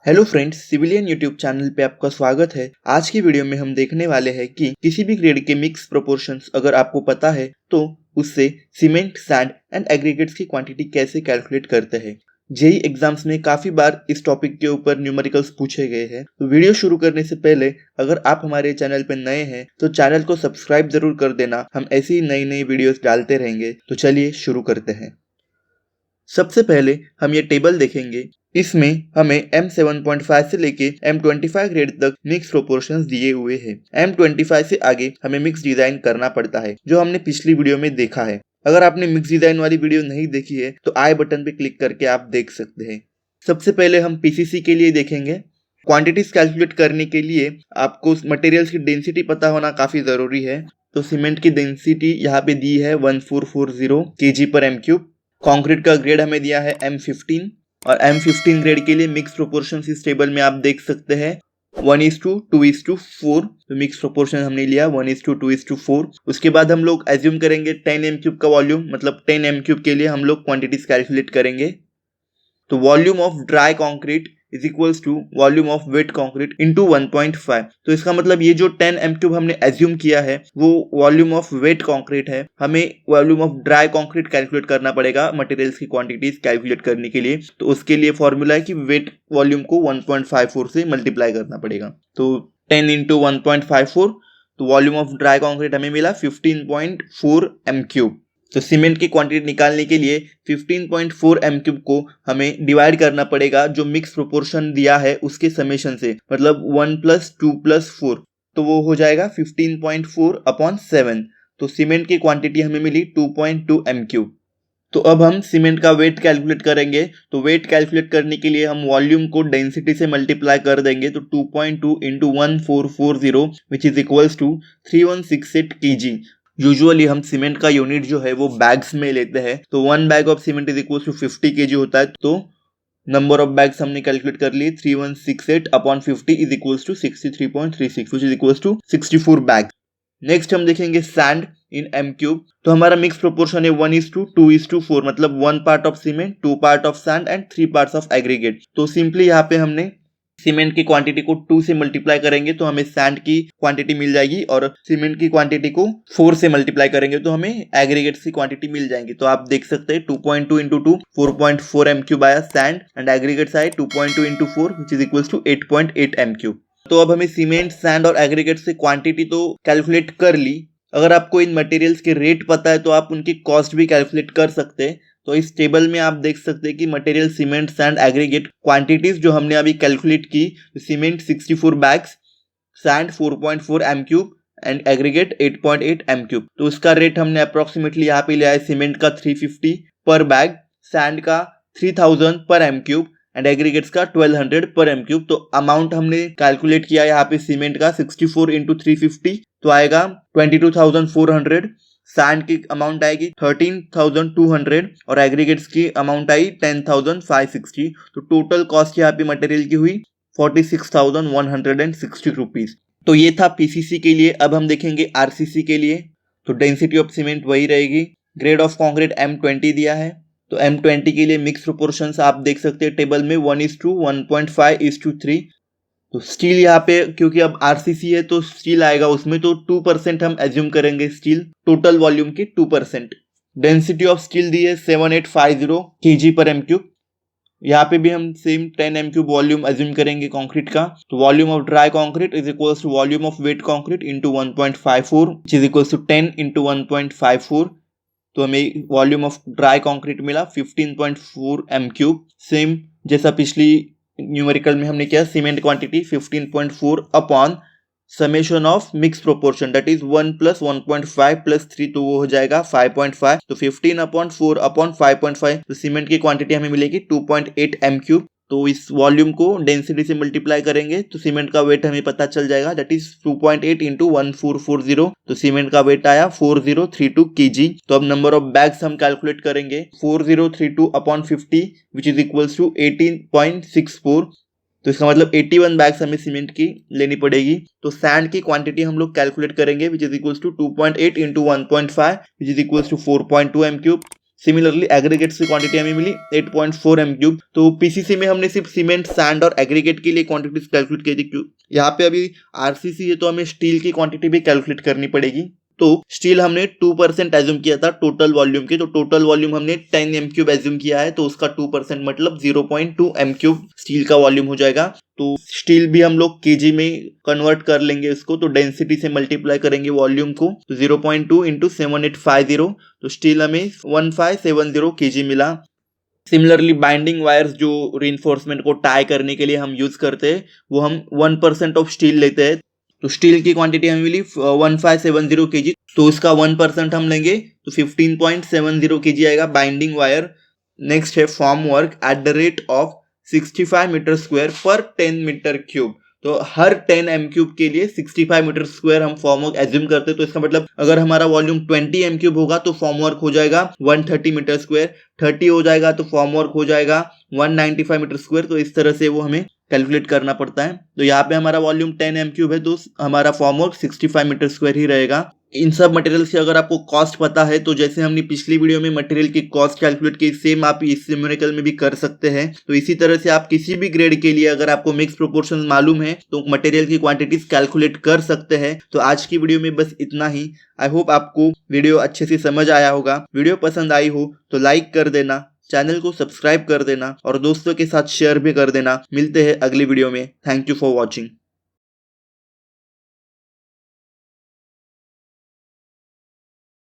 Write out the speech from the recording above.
Hello friends, civilian YouTube channel पे आपका स्वागत है। आज की वीडियो में हम देखने वाले हैं कि किसी भी ग्रेड के मिक्स प्रोपोर्शंस अगर आपको पता है तो उससे सीमेंट, सैंड एंड एग्रीगेट्स की क्वांटिटी कैसे कैलकुलेट करते हैं। जेई एग्जाम्स में काफी बार इस टॉपिक के ऊपर न्यूमेरिकल्स पूछे गए हैं। तो वीडियो शुरू करने से पहले अगर आप हमारे चैनल पर नए हैं तो चैनल को सब्सक्राइब जरूर कर देना। हम ऐसी नई नई वीडियोस डालते रहेंगे। तो चलिए शुरू करते हैं। सबसे पहले हम ये टेबल देखेंगे। इसमें हमें M7.5 से लेके M25 ग्रेड तक मिक्स प्रोपोर्शंस दिए हुए हैं। M25 से आगे हमें मिक्स डिजाइन करना पड़ता है, जो हमने पिछली वीडियो में देखा है। अगर आपने मिक्स डिजाइन वाली वीडियो नहीं देखी है तो आई बटन पे क्लिक करके आप देख सकते हैं। सबसे पहले हम पीसीसी के लिए देखेंगे। क्वांटिटीज कैलकुलेट करने के लिए आपको मटेरियल्स की डेंसिटी पता होना काफी जरूरी है। तो सीमेंट की डेंसिटी यहाँ पे दी है 1440 kg पर m3। कंक्रीट का ग्रेड हमें दिया है M15 और M15 ग्रेड के लिए मिक्स प्रोपोर्शन इस टेबल में आप देख सकते हैं 1:2:4। तो मिक्स प्रोपोर्शन हमने लिया 1:2:4। उसके बाद हम लोग एज्यूम करेंगे 10 m³ का वॉल्यूम, मतलब 10 m³ के लिए हम लोग क्वांटिटीज कैलकुलेट करेंगे। तो volume of dry concrete is equals to volume of wet concrete into 1.5। तो इसका मतलब ये जो 10 m³ हमने एज्यूम किया है वो वॉल्यूम ऑफ वेट कॉन्क्रीट है। हमें volume of dry concrete calculate करना पड़ेगा मटेरियल्स की क्वांटिटीज कैलकुलेट करने के लिए। तो उसके लिए फॉर्मूला है कि वेट वॉल्यूम को 1.54 से मल्टीप्लाई करना पड़ेगा। तो 10 इंटू 1.54, तो वॉल्यूम ऑफ ड्राई कॉन्क्रीट हमें मिला 15.4 m³। तो सीमेंट की क्वांटिटी निकालने के लिए 15.4 m³ को हमें डिवाइड करना पड़ेगा जो मिक्स प्रोपोर्शन दिया है उसके समेशन से, मतलब 1 + 2 + 4। तो वो हो जाएगा 15.4/7। तो सीमेंट की क्वांटिटी हमें मिली 2.2 m³। तो अब हम सीमेंट का वेट कैलकुलेट करेंगे। तो वेट कैलकुलेट करने के लिए हम वॉल्यूम को डेंसिटी से मल्टीप्लाई कर देंगे। तो 2.2 इंटू 1440 which is equals to 3168 kg। Usually हम सीमेंट का यूनिट जो है वो बैग्स में लेते हैं। तो 1 bag of cement is equal to 50 kg होता है। तो नंबर ऑफ बैग्स हमने कैलकुलेट कर लिए 3168/50 is equals to 63.36 which is equals to 64 bag. Next हम देखेंगे सैंड इन m³। तो हमारा मिक्स प्रोपोर्शन है 1:2:4, मतलब 1 part of cement, 2 part of sand and 3 parts of aggregate. तो सिंपली यहाँ पे हमने सीमेंट की क्वांटिटी को 2 से मल्टीप्लाई करेंगे तो हमें सैंड की क्वांटिटी मिल जाएगी, और सीमेंट की क्वांटिटी को 4 से मल्टीप्लाई करेंगे तो हमें एग्रीगेट्स की क्वांटिटी मिल जाएंगी। तो आप देख सकते हैं 2.2 इंटू 2 4.4 m³ आया सैंड, एंड एग्रीगेट्स आए 2.2 इंटू 4 which is equals to 8.8 m³। तो अब हमें सीमेंट, सैंड और एग्रीगेट से क्वांटिटी तो कैलकुलेट कर ली। अगर आपको इन मटेरियल्स के रेट पता है तो आप उनकी कॉस्ट भी कैलकुलेट कर सकते हैं। तो इस टेबल में आप देख सकते हैं कि material cement, sand, aggregate quantities जो हमने अभी कैलकुलेट की। Cement 64 bags, sand 4.4 m³ and aggregate 8.8 m³। तो उसका रेट हमने अप्रोक्सीमेटली यहाँ पे लिया है सीमेंट का 350 पर बैग, सैंड का 3000 पर m³ एंड एग्रीगेट्स का 1200 पर m³। तो अमाउंट हमने कैलकुलेट किया यहाँ पे सीमेंट का 64 इंटू 350 तो आएगा 22,400। सैंड की अमाउंट आएगी 13,200 और एग्रीगेट्स की अमाउंट आई 10,560। तो टोटल कॉस्ट यहाँ पे मटेरियल की हुई 46,160 रुपीज। तो ये था पीसीसी के लिए। अब हम देखेंगे आरसीसी के लिए। तो डेंसिटी ऑफ सीमेंट वही रहेगी। ग्रेड ऑफ कॉन्क्रीट M20 दिया है। तो M20 के लिए मिक्स प्रोपोर्शंस आप देख सकते हैं टेबल में 1:1.5:3। तो स्टील यहाँ पे क्योंकि अब आरसीसी है तो स्टील आएगा उसमें, तो 2% हम एज्यूम करेंगे स्टील, टोटल वॉल्यूम के 2%। डेंसिटी ऑफ स्टील दी है 7850 kg पर m³। यहाँ पे भी हम सेम 10 m³ वॉल्यूम एज्यूम करेंगे कंक्रीट का। तो volume of dry concrete is equals to volume of wet concrete into 1.54 which is equals to 10 into 1.54। तो हमें वॉल्यूम ऑफ ड्राई कंक्रीट मिला 15.4 m³। सेम जैसा पिछली न्यूमेरिकल में हमने किया, cement quantity 15.4 upon summation of mix proportion that is 1 + 1.5 + 3, तो वो हो जाएगा 5.5। तो 15/4/5.5, तो सीमेंट की क्वांटिटी हमें मिलेगी 2.8 m³। तो इस वॉल्यूम को डेंसिटी से मल्टीप्लाई करेंगे तो सीमेंट का वेट हमें पता चल जाएगा दैट इज 2.8 इंटू 1440। तो सीमेंट का वेट आया 4032 kg। तो अब नंबर ऑफ बैग्स हम कैलकुलेट करेंगे 4032/50 विच इज इक्वल्स टू 18.64। तो इसका मतलब 81 बैग्स हमें सीमेंट की लेनी पड़ेगी। तो सैंड की क्वांटिटी हम लोग कैलकुलेट करेंगे which is equals to 2.8 into 1.5 which is equals to 4.2 m³। Similarly aggregates की क्वांटिटी हमें मिली 8.4 m3। तो पीसीसी में हमने सिर्फ सीमेंट, सैंड और एग्रीगेट के लिए क्वांटिटीज कैलकुलेट की थी। क्यों यहाँ पे अभी आरसीसी है तो हमें स्टील की क्वांटिटी भी कैलकुलेट करनी पड़ेगी। तो स्टील हमने 2% एज्यूम किया था टोटल वॉल्यूम के, तो टोटल वॉल्यूम हमने 10 m3 एज्यूम किया है, तो उसका 2% मतलब 0.2 m3 स्टील का वॉल्यूम हो जाएगा। तो स्टील भी हम लोग केजी में कन्वर्ट कर लेंगे इसको, तो डेंसिटी से मल्टीप्लाई करेंगे वॉल्यूम को, तो 0.2 इंटू 7850, तो स्टील हमें 1570 केजी मिला। सिमिलरली बाइंडिंग वायर्स जो रीइंफोर्समेंट को टाई करने के लिए हम यूज करते हैं, वो हम 1% ऑफ स्टील लेते हैं। तो स्टील की क्वांटिटी हमें मिली 1570 केजी, तो इसका 1% हम लेंगे तो 15.70 केजी आएगा बाइंडिंग वायर। नेक्स्ट है form work at the rate of 65 metre square per 10 metre cube. तो हर 10 m3 के लिए 65 मीटर स्क्वायर हम फॉर्म वर्क एज्यूम करते हैं। तो इसका मतलब अगर हमारा वॉल्यूम 20 m3 होगा तो फॉर्म वर्क हो जाएगा 130 मीटर स्क्वायर, 30 हो जाएगा तो फॉर्म वर्क हो जाएगा 195 मीटर स्क्वायर। तो इस तरह से वो हमें कैलकुलेट करना पड़ता है। तो यहाँ पे हमारा वॉल्यूम 10 m3 है तो हमारा फॉर्म वर्क 65 मीटर स्क्वायर ही रहेगा। इन सब मटेरियल से अगर आपको कॉस्ट पता है तो जैसे हमने पिछली वीडियो में मटेरियल की कॉस्ट कैलकुलेट की, सेम आप इस न्यूमेरिकल में भी कर सकते हैं। तो इसी तरह से आप किसी भी ग्रेड के लिए अगर आपको मिक्स प्रोपोर्शन मालूम है तो मटेरियल की क्वांटिटीज कैलकुलेट कर सकते हैं। तो आज की वीडियो में बस इतना ही। आई होप आपको वीडियो अच्छे से समझ आया होगा। वीडियो पसंद आई हो तो लाइक कर देना, चैनल को सब्सक्राइब कर देना और दोस्तों के साथ शेयर भी कर देना। मिलते हैं अगली वीडियो में। Thank you for watching.